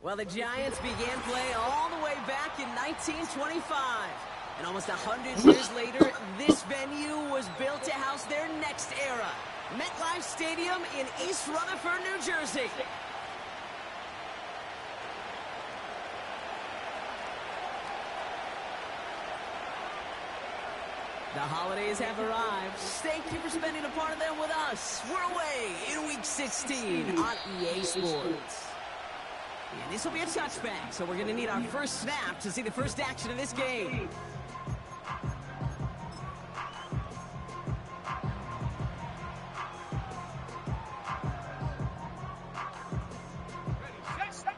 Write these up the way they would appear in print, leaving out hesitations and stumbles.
Well, the Giants began play all the way back in 1925. And almost 100 years later, this venue was built to house their next era. MetLife Stadium in East Rutherford, New Jersey. The holidays have arrived. Thank you for spending a part of them with us. We're away in Week 16 on EA Sports. And this will be a touchback, so we're going to need our first snap to see the first action of this game.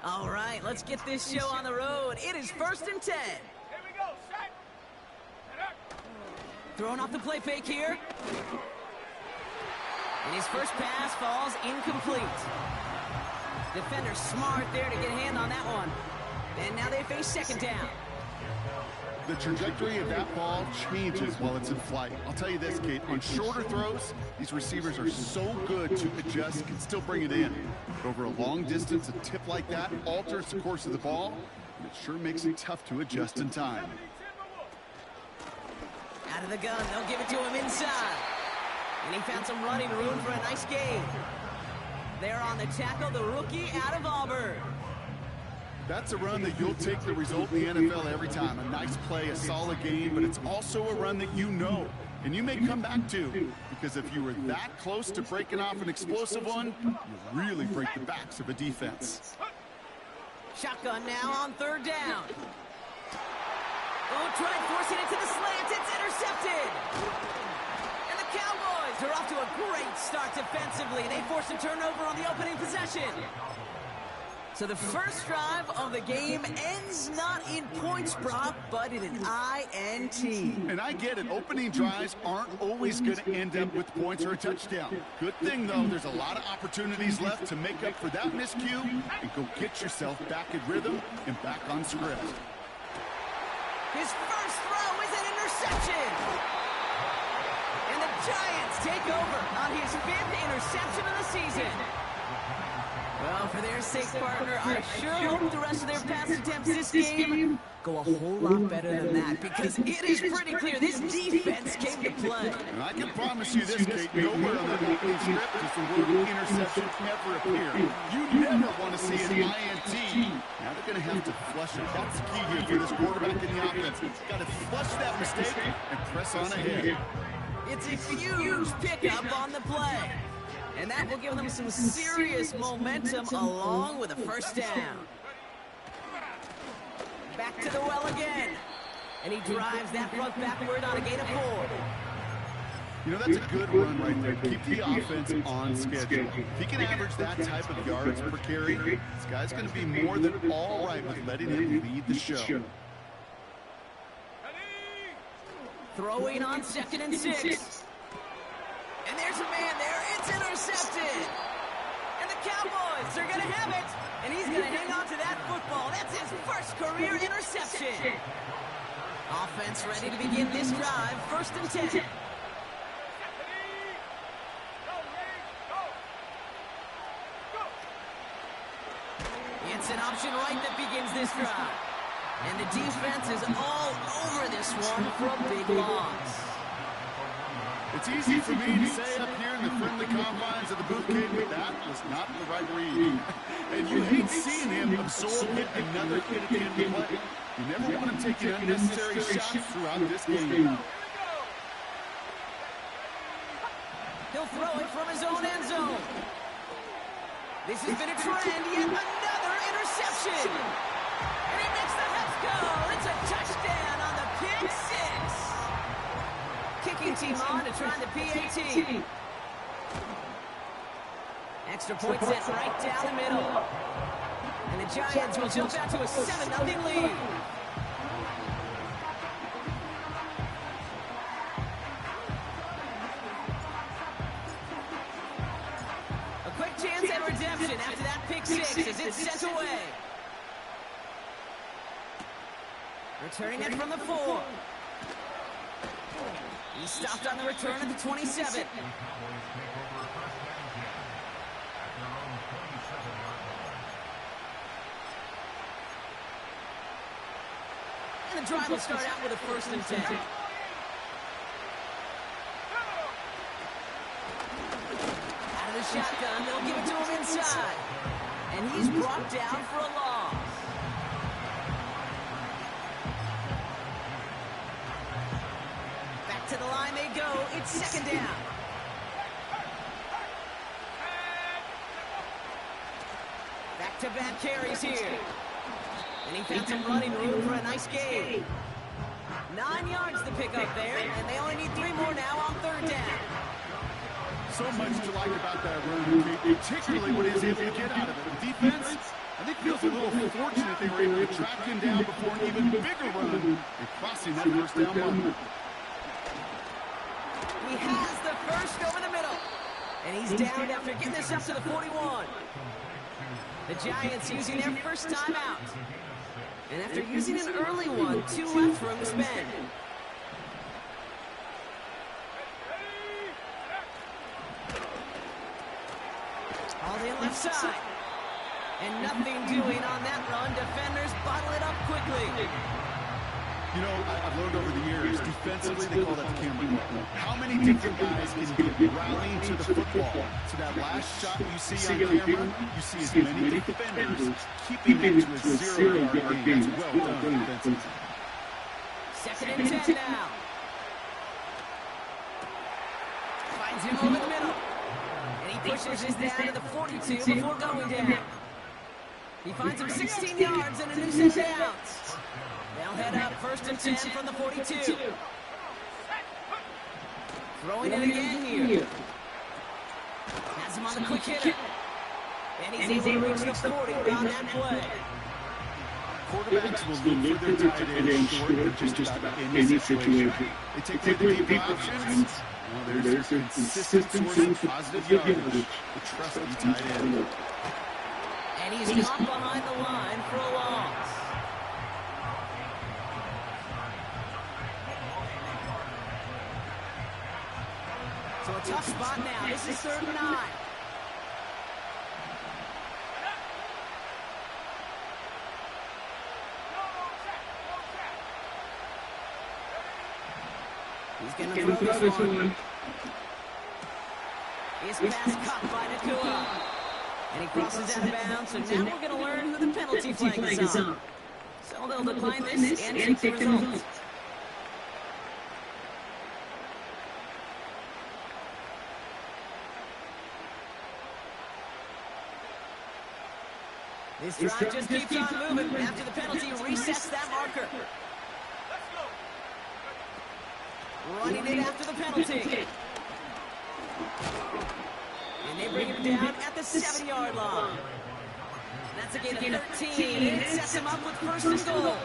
All right, let's get this show on the road. It is 1st and 10. Throwing off the play fake here. And his first pass falls incomplete. Defender smart there to get a hand on that one. And now they face 2nd down. The trajectory of that ball changes while it's in flight. I'll tell you this, Kate, on shorter throws, these receivers are so good to adjust, can still bring it in. But over a long distance, a tip like that alters the course of the ball, and it sure makes it tough to adjust in time. Out of the gun, they'll give it to him inside. And he found some running room for a nice gain. There on the tackle, the rookie out of Auburn. That's a run that you'll take the result in the NFL every time. A nice play, a solid game, but it's also a run that you know, and you may come back to. Because if you were that close to breaking off an explosive one, you really break the backs of a defense. Shotgun now on 3rd down. Oh, tried forcing it to the slant. It's intercepted. And the Cowboys are off to a great start defensively. They force a turnover on the opening possession. So the first drive of the game ends not in points, Brock, but in an INT. And I get it. Opening drives aren't always going to end up with points or a touchdown. Good thing, though, there's a lot of opportunities left to make up for that miscue and go get yourself back in rhythm and back on script. His first throw is an interception. And the Giants take over on his 5th interception of the season. Well, for their sake, partner, I sure hope the rest of their pass attempts this game go a whole lot better than that, because it is pretty clear this defense came to play. And I can promise you this, Kate, nowhere on that opening script does the word interception ever appear. You never want to see an INT. Now they're going to have to flush it. That's the key here for this quarterback in the offense. Got to flush that mistake and press on ahead. It's a huge pickup on the play. And that will give them some serious momentum along with a first down. Back to the well again. And he drives that front backward on a gain of 4. You know, that's a good run right there. Keep the offense on schedule. If he can average that type of yards per carry, this guy's going to be more than all right with letting him lead the show. Throwing on 2nd and 6. And there's a man there. It's intercepted. And the Cowboys are going to have it. And he's going to hang on to that football. That's his first career interception. Offense ready to begin this drive. 1st and 10. It's an option right that begins this drive. And the defense is all over this one for a big loss. It's easy for me to say up here in the friendly confines of the booth game, but that was not the right read. And you hate seeing him absorb yet another hit at the end of the play. You never want to take unnecessary shots throughout this game. He'll throw it from his own end zone. This has been a trend, yet another interception. And he makes the Hets go. It's a touchdown on the pick 6. Kicking team on to try the PAT. Extra point set right down the middle. And the Giants will jump out to a 7-0 lead. A quick chance at redemption after that pick 6 as it's sent away. Returning it from the 4. He stopped on the return at the 27. the drive will start out with a 1st and 10. Out of the shotgun, they'll give it to him inside. And he's brought down for a loss. Back to the line they go. It's 2nd down. Back-to-back carries here. And he found some running room for a nice gain. 9 yards to pick up there, and they only need 3 more now on 3rd down. So much to like about that run, particularly what he was able to get out of it. The defense, I think, feels a little fortunate they were able to track him down before an even bigger run and crossing that 1st down mark. He has the 1st over the middle. And he's down after getting this up to the 41. The Giants using their 1st time out. And after using an early one, 2 left for him to spend. All in left side. And nothing doing on that run. Defenders bottle it up quickly. You know, I've learned over the years, defensively, they call that the camera. How many different guys can get rallying to the football? So that last shot you see on camera, you see as many defenders keeping it to a 0-yard gain. That's well done defensively. 2nd and 10 now. Finds him over the middle. And he pushes his down to the 42 before going down. He finds him 16 yards and a new set of downs. They'll head up 1st and 10 from the 42. Throwing it again here. Has him on the quick hitter. And he's able to reach the 40 on that play. Quarterbacks will look for their tight end short in just about any situation. They take the deep options. Well, there's consistent source of positive yardage. The trusty tight end. And he's caught behind the line for a loss. So a tough spot now. This is 3rd and 9. He's going to throw this one. His pass caught by Nakua. And he crosses out of bounds, and now we're going to learn who the penalty flag is on. So they'll decline this and take the result. This drive just keeps on moving. After the penalty, resets that marker. Running it after the penalty. And they bring him down at the 7-yard line. That's a gain of 13. And it sets him up with 1st and goal.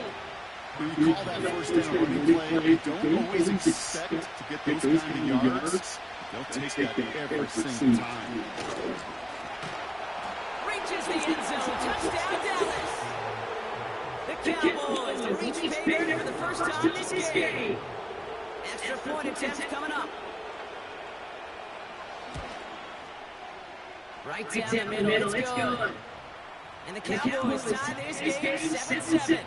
When you call that 1st down running play, you don't always expect to get those kind of yards. They'll take that every single time. Reaches the end zone. Touchdown, Dallas. The Cowboys reach paydirt for the 1st time this game. Extra point attempt coming up. Right down the middle, it's good. And the Cowboys tie this game 7-7.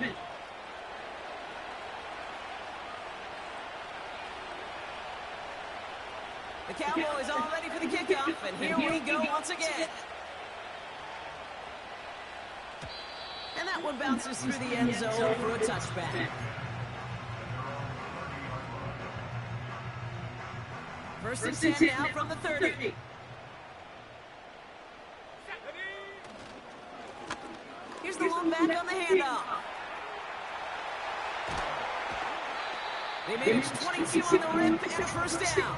The Cowboys all ready for the kickoff, and here we go once again. And that one bounces through the end zone for a touchback. 1st and 10 now from the 30. Here's the one back on the handoff. They manage 22 on the rip and a 1st down.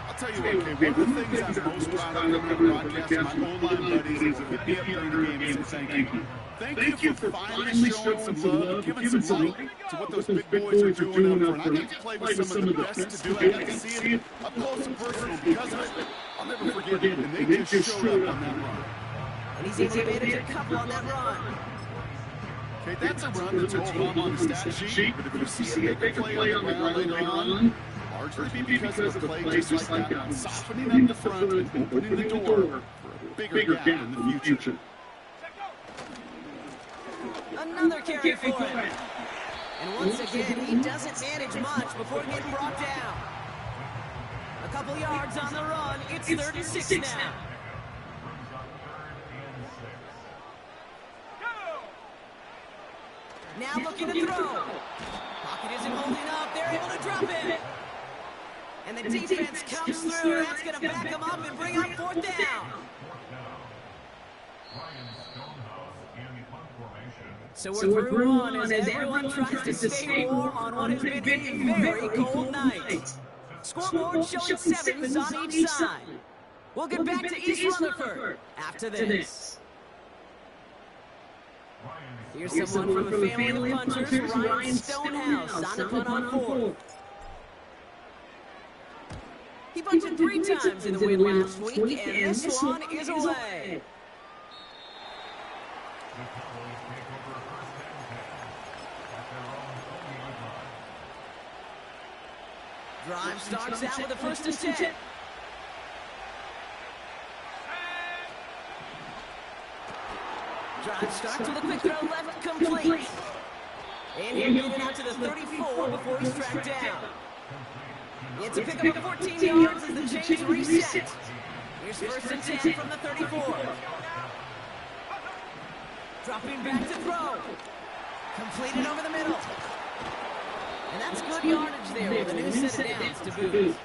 I'll tell you what, Kate, one of the things I'm most proud of on the broadcast, my O-line buddies, is to hit me up during the game and say thank you. Thank you for finally showing some love, giving some light to what those big boys are doing up front. I got to play with some of the best to do it. I got to see it up close and personal because of it. I'll never forget it. And they just showed up on that run. And he's able to manage a couple on that run. Okay, that's a run that's all on the stat sheet, but if you see a big play on the ground later on, largely because of a play just like that, softening up the front and opening the door for a bigger gap in the future. Another carry for him. And once again, he doesn't manage much before getting brought down. A couple yards on the run. It's 36 now. Now looking to throw. Pocket isn't holding up. They're able to drop it. And the defense comes through. That's going to back them up and bring up fourth down. So we're through on as everyone tries to stay warm on what has been a very cold night. Scoreboard showing 7s on each side. We'll get back to East Rutherford after this. Here's someone from a family of punchers, Ryan Stonehouse, on the punt on 4. He punted 3 times in the win last week, and this one is away. Drive starts out with a 1st and 10. Drive starts with a quick throw left, complete. And he'll get it out to the 34 before he's tracked down. It's a pickup of 14 yards as the chains reset. Here's 1st and 10 from the 34. Dropping back to throw. Completed over the middle. And that's good yardage there with a new set of downs to boot.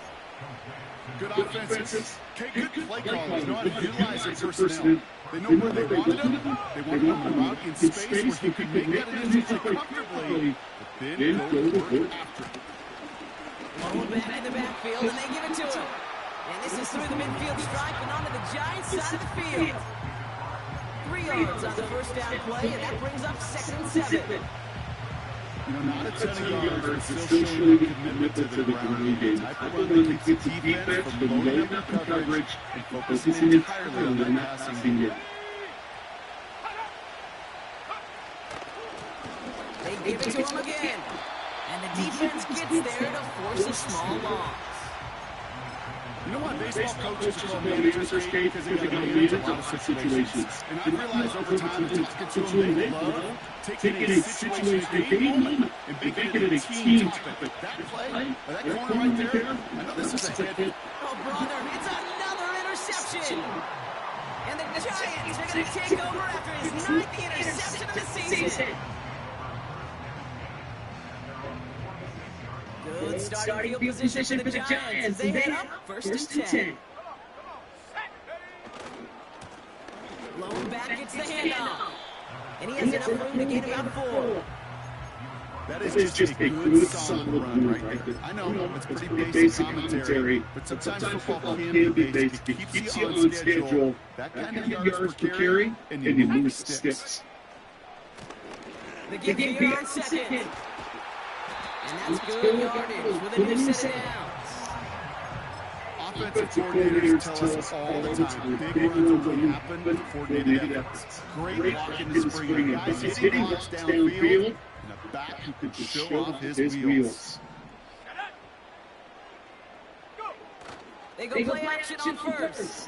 Good offenses. Good play callers know how to utilize their personnel. They know where they wanted him. They wanted him to route in space where he could make that initial play comfortably, but then go to work after it. Low back in the backfield, and they give it to him. And this is through the midfield stripe and onto the Giants side of the field. 3 yards on the 1st down play, and that brings up 2nd and 7. You know, not a ton of yards, but still showing a commitment to the ground game. Type of run that keeps the defense from loading up the coverage and focusing entirely on that passing game. They give it to him again. And the defense gets there to force a small loss. You know what baseball coaches call managers escape because they got to manage a lot of situations. And I realize over time that talking to them, they love taking a situation, a game moment, and making it a team topic. That play, that corner right there, I know this is a hit. Oh, brother, it's another interception. And the Giants are going to take over after his 9th interception of the season. Good starting field position for the Giants as they head up 1st and 10. Low back gets the handoff. And he has enough room to gain about 4. That is just a good, solid run right there. I know it's pretty basic commentary, but sometimes football can be basic. It keeps you on schedule. That kind of yards per carry, and you move sticks. They give here on 2nd. And that's good yardage with a new set of downs. Offensive coordinators tell us all the time, big runs only happen with coordinated efforts. Great blocking and spring. Guys hitting blocks downfield, and a back who can show off his wheels. They go play action on 1st.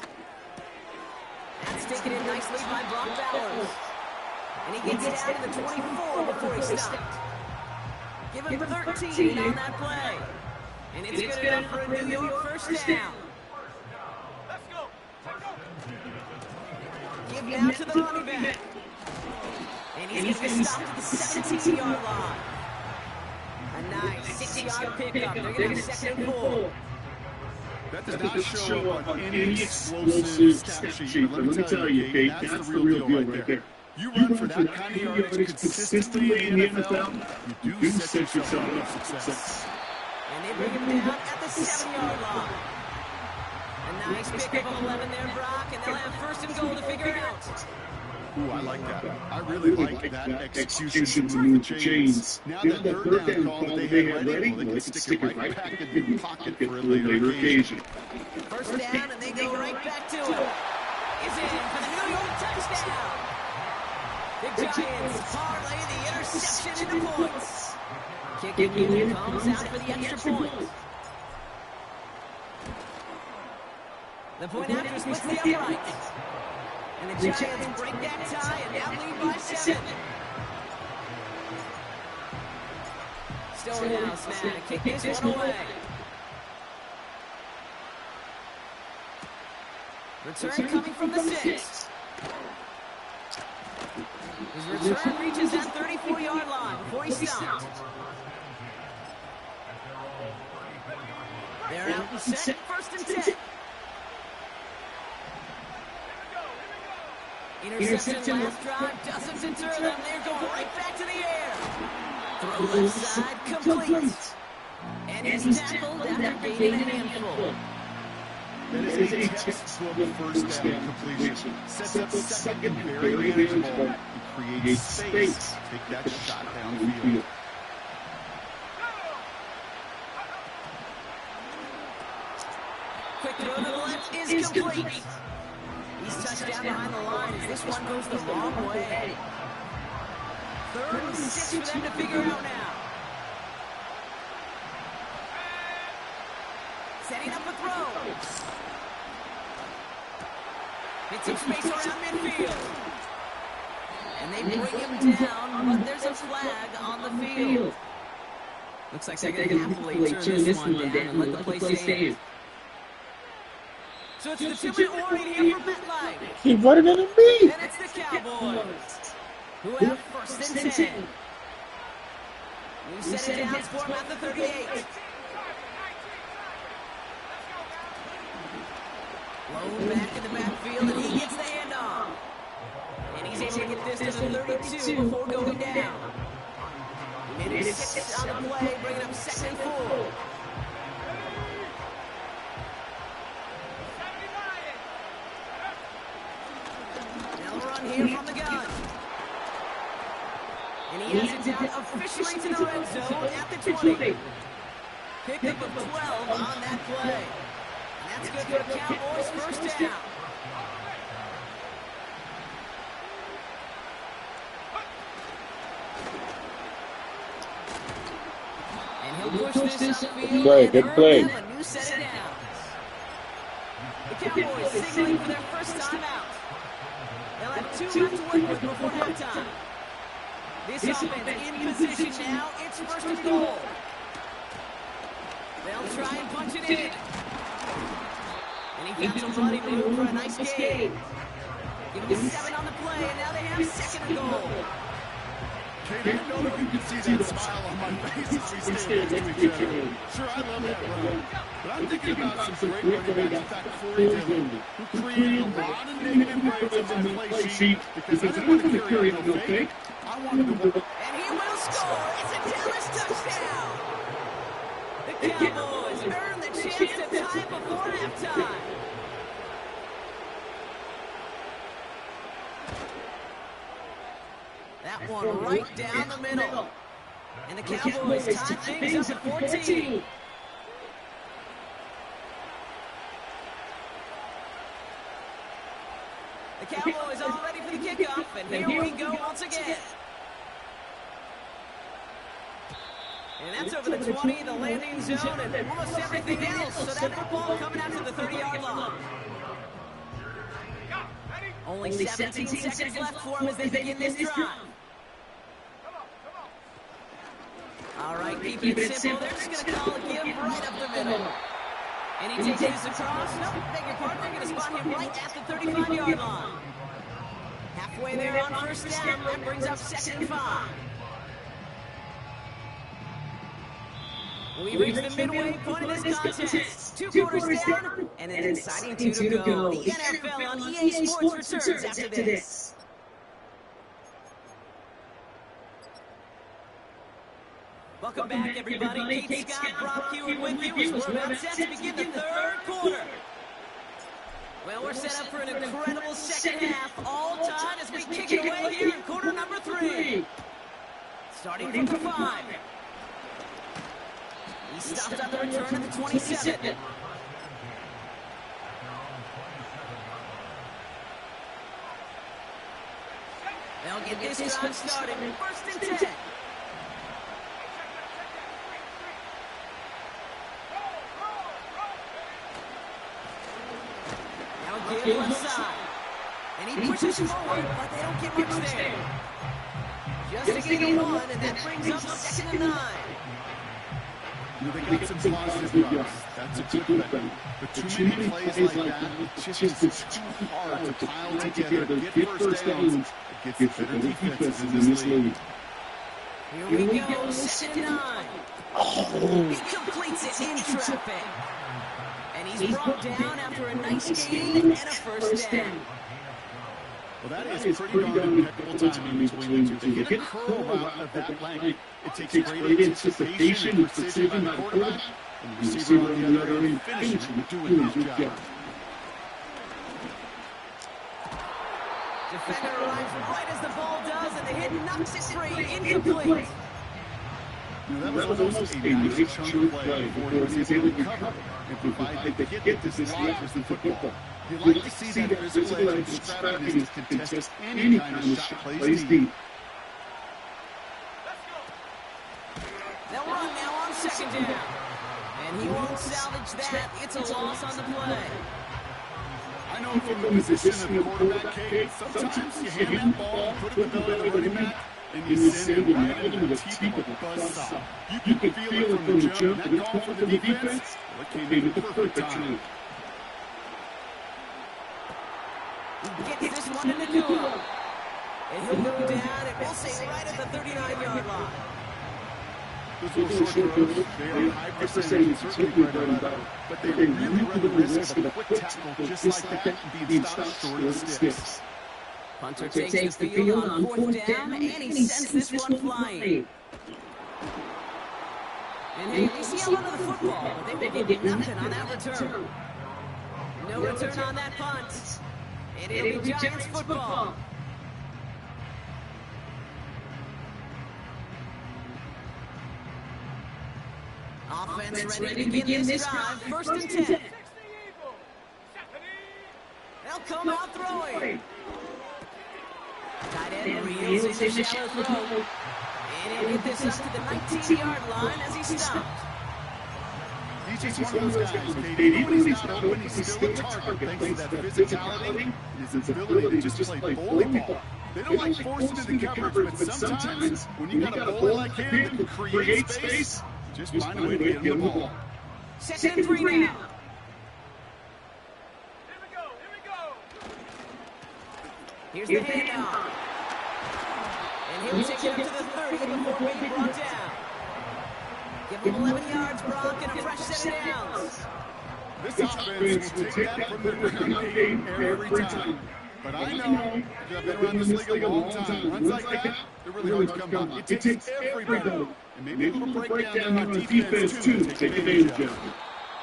That's taken in nicely by Brock Bowers. And he gets down to the 24 before he stopped. Give him 13 on that play. And it's good enough for a New York 1st down. Let's go. Give now to the running back. And he's going to get stopped at the 17-yard line. A nice 6-yard pickup. They're going to have 2nd and 4. That does not show up on any explosive stat sheet, but let me tell you, Kate, that's the real deal right there. You run for that kind of yardage consistently in the NFL, you do set yourself up for success. And they bring him down at the 7-yard line. A nice pickup of 11 there, Brock, and they'll have 1st and goal to figure out. Ooh, I like that. I really like that execution to move the chains. Now that 3rd down call that they had ready, well, they can stick it right back in the pocket for a later occasion. 1st down, and they go right back to it. Is in for the New York touchdown. The Giants parlay the interception into points. Kicking unit comes out for the extra point. The point after splits the upright. And the Giants break that tie and now lead by 7. Stonehouse now to kick this one away. Return coming from the 6. His return reaches that 34-yard line before he stopped. They're out and set, 1st and 10. Interception last drive doesn't deter them. They're going right back to the air. Throw left side, complete. And he's tackled after gaining a handful. That is a textbook first down completion. Sets up second and very manageable. And creates space. Take that shot downfield. Quick throw to the left is complete. He's touched down behind the line as this one goes the wrong way. 3rd and 6 for them to figure out now. Setting up a throw. Hits some space around midfield. And they bring him down, but there's a flag on the field. Looks like they're going to happily turn this one down and let the play stand. So it's the 2-minute warning here for MetLife. He wanted it to me. And it's the Cowboys, who have 1st and 10. New set it down for him at the 38. Blown back in the backfield, and he gets the handoff. And he's able to get this to the 32 before going down. Minute 6 on the play, bringing up 2nd and 4. Here from the gun. And he has it down officially to the red zone at the 20. Pick up of 12 on that play. And that's good for the Cowboys, 1st down. And he'll push this upfield Good and play. earn them a new set of downs. The Cowboys signaling for their first time out. They'll have 2 left to work with before halftime. This offense in position now. It's 1st and goal. They'll try and punch it in. And he found some running room for a nice gain. Give him 7 on the play, and now they have 2nd and goal. Kate, I know you can see that smile on my face as we stand next to each other. Sure, I love that run. But I'm thinking about some great running backs. In fact, Corey Dillon, who created a lot of negative grades on my play sheet because I didn't want to carry no fake. I wanted to work. And he will score. It's a Dallas touchdown. The Cowboys earn the chance to tie before halftime. That one right down the middle. And the Cowboys tie things up at 14. The Cowboys all ready for the kickoff, and here we go once again. And that's over the 20, the landing zone, and almost everything else. So that football coming out to the 30-yard line. Only 17 seconds left for him as they begin this drive. All right, keeping it simple. They're just going to call a give right up the middle. And he takes this across. Nope, beg your pardon. They're going to spot him right at the 35-yard line. Halfway there on 1st down. That brings up 2nd and 5. We've reached the midway point of this contest. 2 quarters down, and an exciting 2 to go. The NFL on EA Sports returns after this. Welcome back, everybody. Kate Scott, Brock Hewitt with you as we're about set to begin the 3rd quarter. Well, we're set up for an incredible second half, all time as we kick it away here in quarter number 3. Starting from the 5. He stopped on the return at the 27. They'll get this drive started. 1st and 10. Now a give left side. And He pushes forward, but they don't get much there. Just to gain one, and that brings up 2nd and 9. They got some positive yards. That's a good thing. But too many plays like that, it just is too hard to pile together, get first downs against the better defenses in this league. Here we go, 2nd and 9. Oh. He completes it in traffic. And he's brought down after a nice gain and a first down. Well, that is pretty darn impeccable timing between the two. To hit a curl route of that length, it takes great anticipation and precision by the quarterback, and the receiver on the other end finishing, doing his job. Defender arrives right as the ball does, and the hit knocks it free, incomplete. That was almost a nice chunk of play before he was able to cover and provide the hit that dislodges the football. You'd like to see that physical edge and extravagance contest any kind of shot plays deep. They'll run now on 2nd down. And he won't salvage that. It's a loss on the play. I know from the position of the quarterback, Kate, sometimes you hand that ball, put it in the belly of the running back, and you send it right into the teeth of a buzzsaw. You can feel it from the jump. That call for the defense, well, it came in at the perfect time. He gets this one in the duel. And he'll go down, and we'll say right at the 39-yard line. Those little short throws, they are high percentage, certainly bread and butter, but they really run the risk of a quick tackle just like that and being stopped short of the sticks. Hunter takes the field on 4th down, and he sends this one flying. And hey, we see a lot of the football, but they will get nothing on that return. No return on that punt. It'll be Giants football. Offense ready to begin this drive. 1st and 10. They'll come out throwing. Tight end reels in the shallow throw. And he'll get this up to the 19-yard line as he stopped. He's just one of those guys, Kate. Even when he's not open, he's still a target thanks to that physicality and his ability to just play bully ball. They don't like forcing into the coverage, but sometimes when you got a bully like him that can create space, just find a way to get him the ball. 2nd and 3 now. Here's the handoff. And he'll take it up to the 30 before being brought down. Give him 11 yards, Brock, and a fresh set of downs. This offense will take that from the ground game every time. But I know, because I've been around this league a long time, runs like that, they're really hard to come by. It takes everybody. And maybe a little breakdown on defense, too, to take advantage of.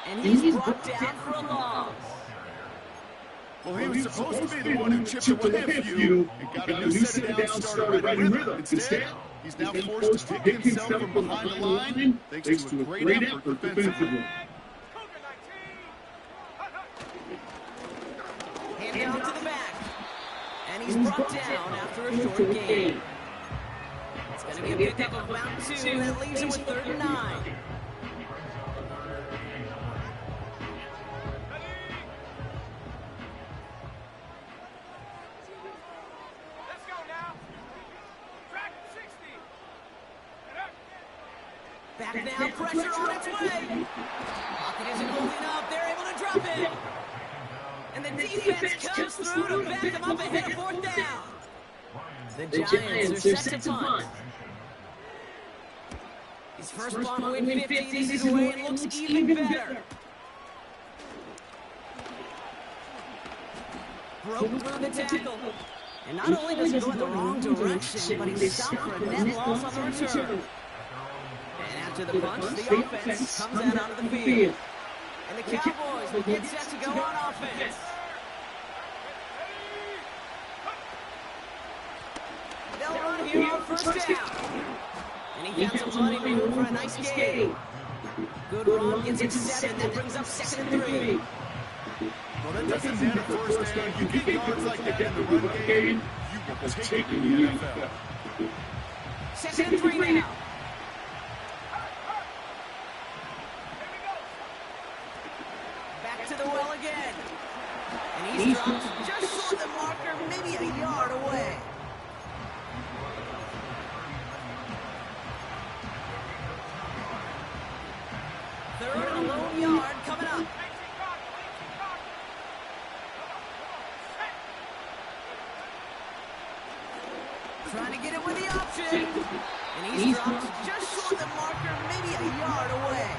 And he's brought down for a loss. Well, he was supposed to be the one who chipped away a few and got a new set of downs started right in rhythm. Instead, he's now forced to pick himself from behind the line thanks to a great effort defensively. Hand down to the back. And he's brought down after a short gain. It's going to be a pickup of about 2, and that leaves him with 3rd and 9. Back now, pressure on its way. Pocket isn't holding up. They're able to drop it. And the defense comes through to back them up ahead of 4th down. The Giants are set to punt. His first punt win 50. This is where it looks even better. Broke through the tackle. And not only does he go in the wrong direction, but he's stopped for a net loss on the return. And after the punch, the offense comes out onto the field. And the Cowboys will get set to go on offense. They'll run here on 1st down. And he gets some money room for a nice gain. Good run, gets it 7. That brings up 2nd and 3. Well, that doesn't net a first down. You get yards like that in the run game, you will take it in the NFL. 2nd and 3 now. Back to the well again. And he's dropped just short of the marker, maybe Trying to get it with the option. And he's dropped just short of the marker, maybe a yard away.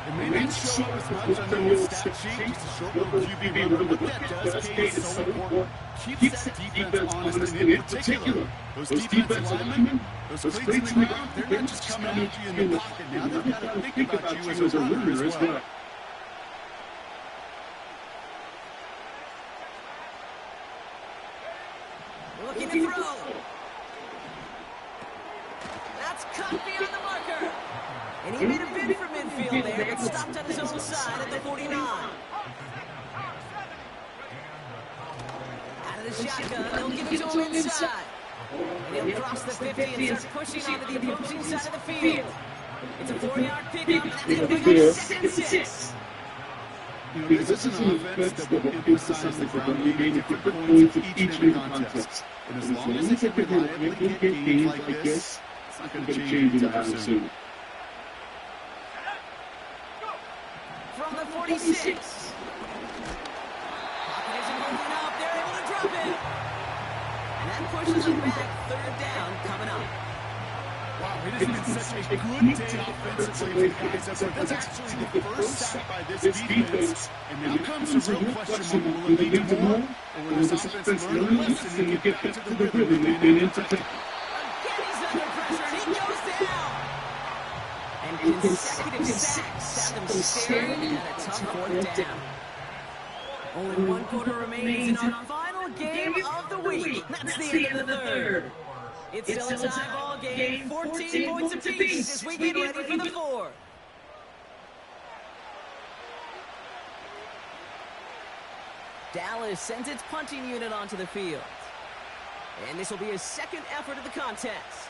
It may not show up as much on the stat sheet, just a short little QB run, but what that does, Kate, is so important. Keeps that defense honest, and in particular, those defensive linemen, those cleats in the ground, they're not just coming at you in the pocket now. They've got to think about you as a runner as well. Looking to throw. That's cut beyond the marker. And he made a bid for midfield there, but stopped on his own side at the 49. Out of the shotgun, they'll give it to him inside. And he'll cross the 50 and start pushing onto the opposing side of the field. It's a 4-yard pickup, and that's going to bring up 2nd and 6. You know, this is an offense that will emphasize the ground game at different points of each and every contest. And as long as they can reliably get games like this, it's not going to change anytime soon. From the 46. Pocket isn't moving up. They're able to drop it. And that pushes them back. 3rd down coming up. Wow, it has been such a good day offensively for the guys up there. That's actually the first sack by this defense. And now comes the real question mark. Will it lead to more? Or will this offense learn a lesson and get back to the rhythm and into the... Again, he's under pressure, and he goes down. And consecutive sacks have them staring at a tough 4th down. Only 1 quarter remains in our final game of the week. That's the end of the 3rd. It's still a tie ball game, 14 points apiece as we get ready for the 4th. Dallas sends its punting unit onto the field. And this will be his 2nd effort of the contest.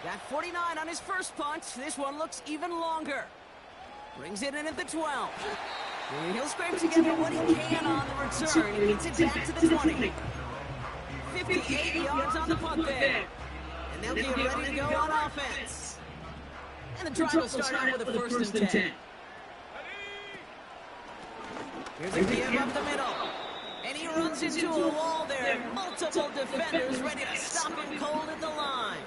Got 49 on his first punt. This one looks even longer. Brings it in at the 12. And he'll scrape together what he can on the return and gets it back to the 20. 58 yards on the punt there. And they'll get ready to go on offense. And the drive will start out with a 1st and 10. Here's a give up the middle. And he runs into a wall there. Multiple defenders ready to stop him cold at the line.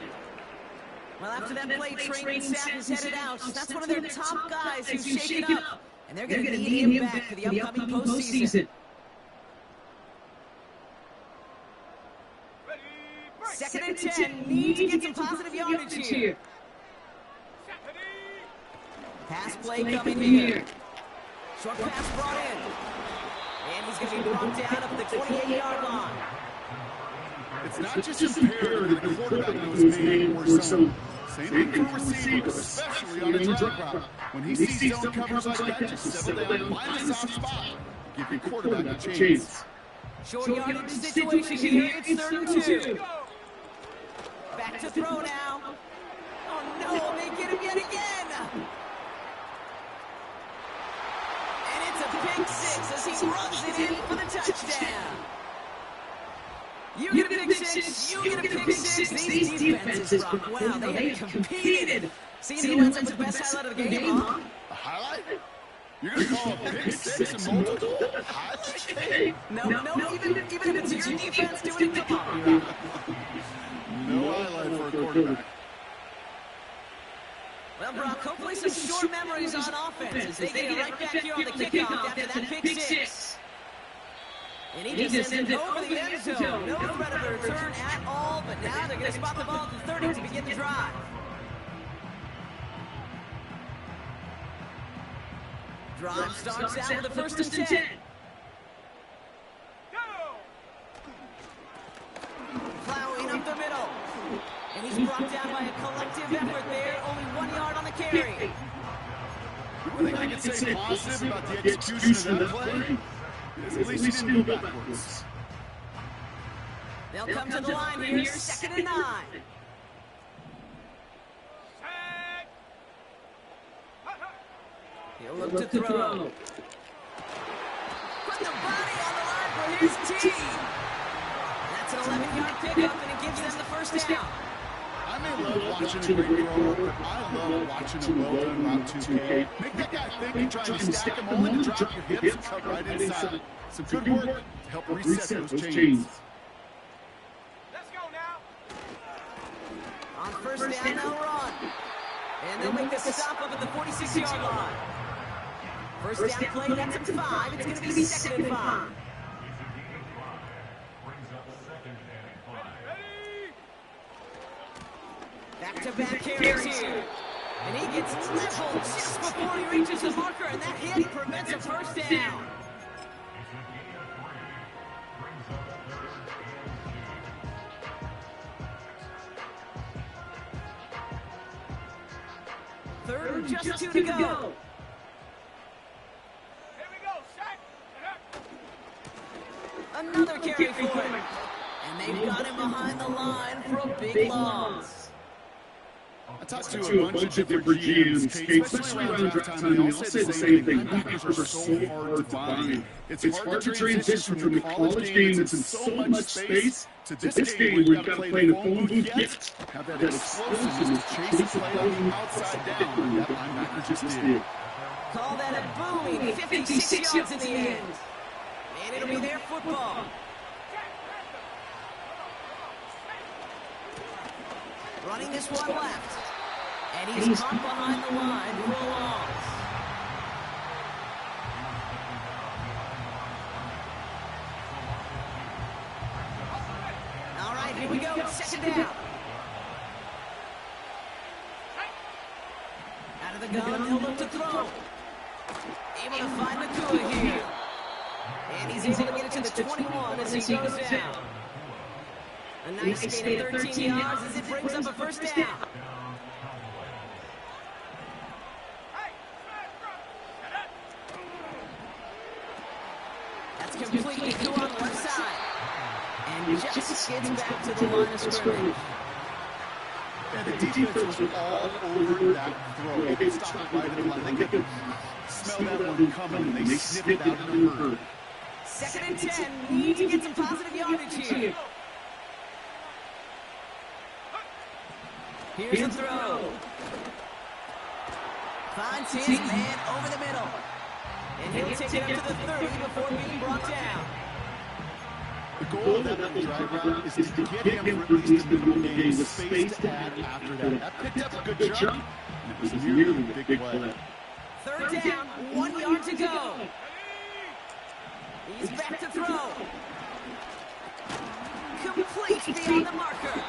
Well, after that play, training staff is headed out. That's one of their top guys who's shaken up. And they're going to need him back for the upcoming postseason. 2nd and 10. Need to get some positive yardage here. Pass play coming here. Short pass brought in. And he's going to be brought down up at the 28-yard line. It's not just imperative that a quarterback knows man or zone. Same thing for receivers, especially on a drag route. When he sees zone coverage like that, just settle down, find a soft spot. Give your quarterback a chance. Short yardage situation here. It's 3rd and 2. Back to throw now. Oh no, they get him yet again. And it's a pick 6 as he runs it in for the touchdown. You get a pick 6, you get a pick 6. These defenses rock. Wow, they have competed. Seeing who ends up with the best highlight of the game, huh? A highlight? You're going to call a pick 6 and multiple highlight? No, even if it's your defense doing it, come on. No highlight for a quarterback. Well, Brock, hopefully some short memories on offense as they get it right back here on the kickoff after that pick 6. And he just sends it over the end zone. No threat of a return at all, but now they're going to spot the ball at the 30 to begin the drive. Drive starts out with a 1st and 10. Plowing up the middle. And he's brought down by a collective effort there. Only 1 yard on the carry. One thing I can say positive about the execution of that play is at least he didn't go backwards. They'll come to the line here, 2nd and 9. He'll look to throw. Put the body on the line for his team. That's an 11-yard pickup, and it gives them the 1st down. I may love watching a great throw, but I love watching a well-done route 2K. Make that guy think you're trying to stack them all and drop your hips and cut right inside. Some good work to help reset those chains. Let's go now. On first down, they'll run. And they'll make the stop up at the 46-yard line. First down play, that's at 5. It's going to be 2nd and 5. Back-to-back carries here. And he gets leveled just before he reaches the marker, and that hit prevents a first down. Third and just 2 to go. Here we go, Shaq. Another carry for him. And they've got him behind the line for a big loss. I talked to a bunch of different GMs, especially around draft time, and they all say the same thing. Linebackers are so hard to find. It's hard to transition from the college game that's in so much space to this game where you've got to play in a phone booth, yet have that explosiveness to chase the play on the outside down. That linebacker just did. Call that a booming 56 yards in the end. And it'll be their football. Running this one left. And he's caught behind the line for a loss. All right, here we go. 2nd down. Out of the gun, he'll look to throw. Able to find Nakua here. And he's able to get it to the 21 as he goes down. A nice gain of 13 yards as it brings up a first down. That's completely through on the left side. And just gets back to the line of scrimmage. And the defense was all over that throw. They stopped right in the line. They could smell that one coming. They sniffed it out in a hurry. 2nd and 10. Need to get some positive yardage here. Here's the throw. Finds his man over the middle. And he'll take it up to the 30 before being brought down. The goal of that drag route is to get him for at least the middle game with space to add after that. That picked up a good jump, and it was nearly a big play. 3rd down, 1 yard to go. He's back to throw. Complete beyond the marker.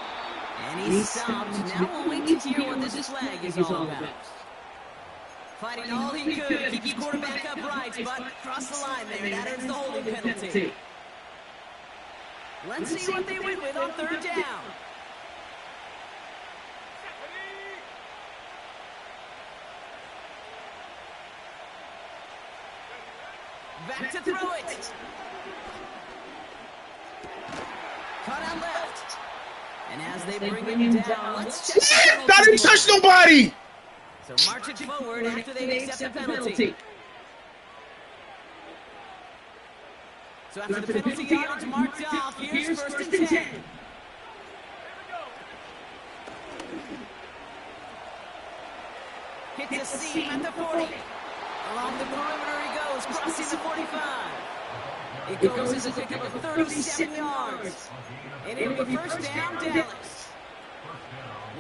And he's stopped. Now we'll wait to hear what this flag is all about. Fighting all he could to keep his quarterback upright, but crossed the line there. That earns the holding penalty. Let's see what they win with on 3rd down. Back to throw it. Cut out left. And as they bring him down, let's check the penalty. That didn't touch nobody! So march it forward after they accept the penalty. So after the penalty yardage marked off, here's 1st and 10. Hits a seam at the 40. Along the perimeter he goes, crossing the 45. It goes as a pickup of 37 yards. And it'll be 1st down, Dallas.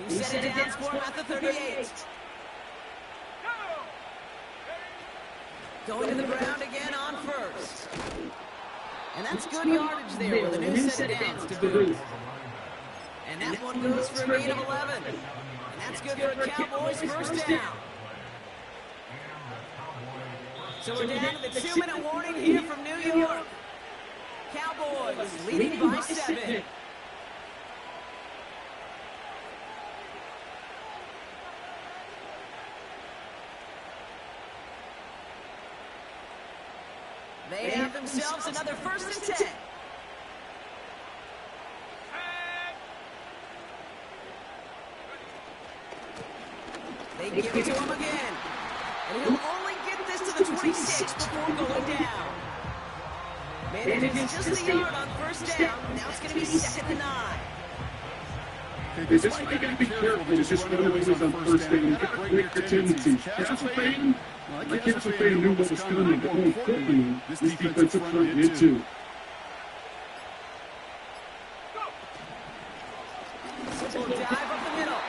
New set of downs for him at the 38. Going to the ground again on 1st. And that's good yardage there with a new set of downs to boot. And that one goes for a gain of 11. And that's good for the Cowboys' 1st down. So we're down to the 2-minute warning here from New York. Cowboys leading by 7. They have themselves another 1st and 10. They give it to him again. And he'll only get this to the 26 before going down. Manages just a yard on 1st down. Now it's going to be 2nd and 9. Okay, this why you got to be careful to just run always on first down. You got to break your tendencies. Castle Fayden, Castle Fayden knew what was coming, but more importantly, this defensive front did too. Simple dive up the middle.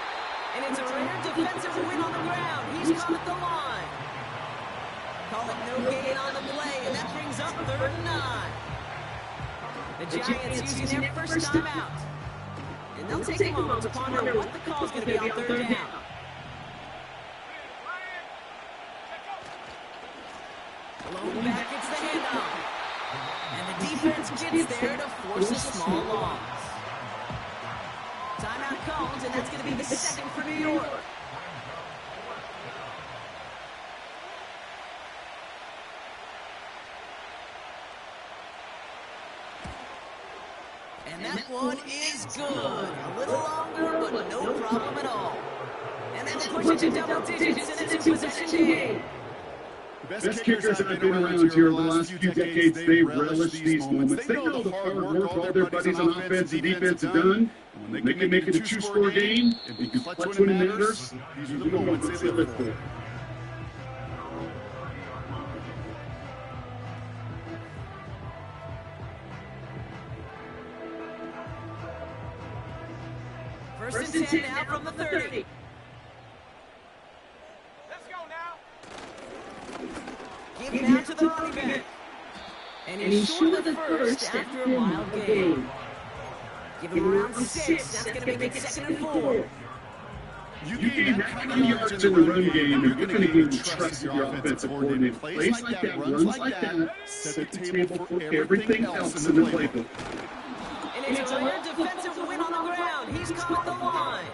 And it's a rare defensive win on the ground. He's caught the line. Call it no gain on the play, and that brings up 3rd and 9. The Giants using their first time out. And they'll take a moment to ponder what the call is going to be on 3rd down. Blown back, it's the handoff. And the defense gets there to force a small loss. Timeout comes, and that's going to be the second for New York. And that one is good. A little longer, but no problem at all. And then push it to double digits, and it's a possession game. The best kickers that have been around here the last few decades, they relish these moments. They know the hard work all their buddies on offense and defense have done. When they can make it a 2-score game and be clutch when it matters, these are the moments they live for. First and 10 now from the 30. Let's go now. Give it out to the running back. And he's short of the first after a wild game. Give him around 6. That's going to make it 2nd and 4. You gain that many yards in the run game, and you're going to gain trust in your offensive coordinator. Plays like that, runs like that, set the table for everything else in the playbook. And it's a rare defensive win on the ground. He's caught the line.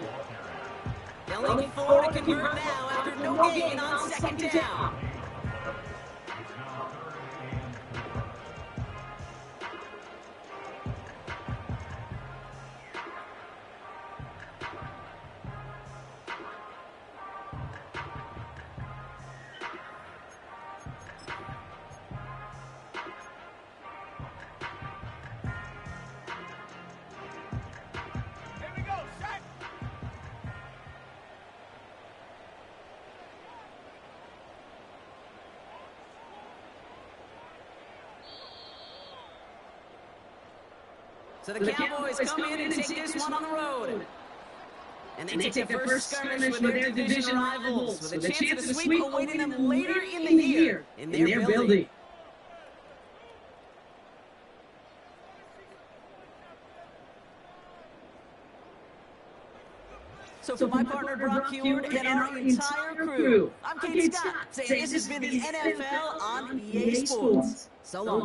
They'll need 4 to convert now after no gain on 2nd down. So the Cowboys come in and take this one on the road. And they take their first skirmish with their division rivals, with a chance of a sweep awaiting them later in the year in their building. So for my partner Brock Heward and our entire crew, I'm Kate Scott, saying this has been the NFL on EA Sports. So long.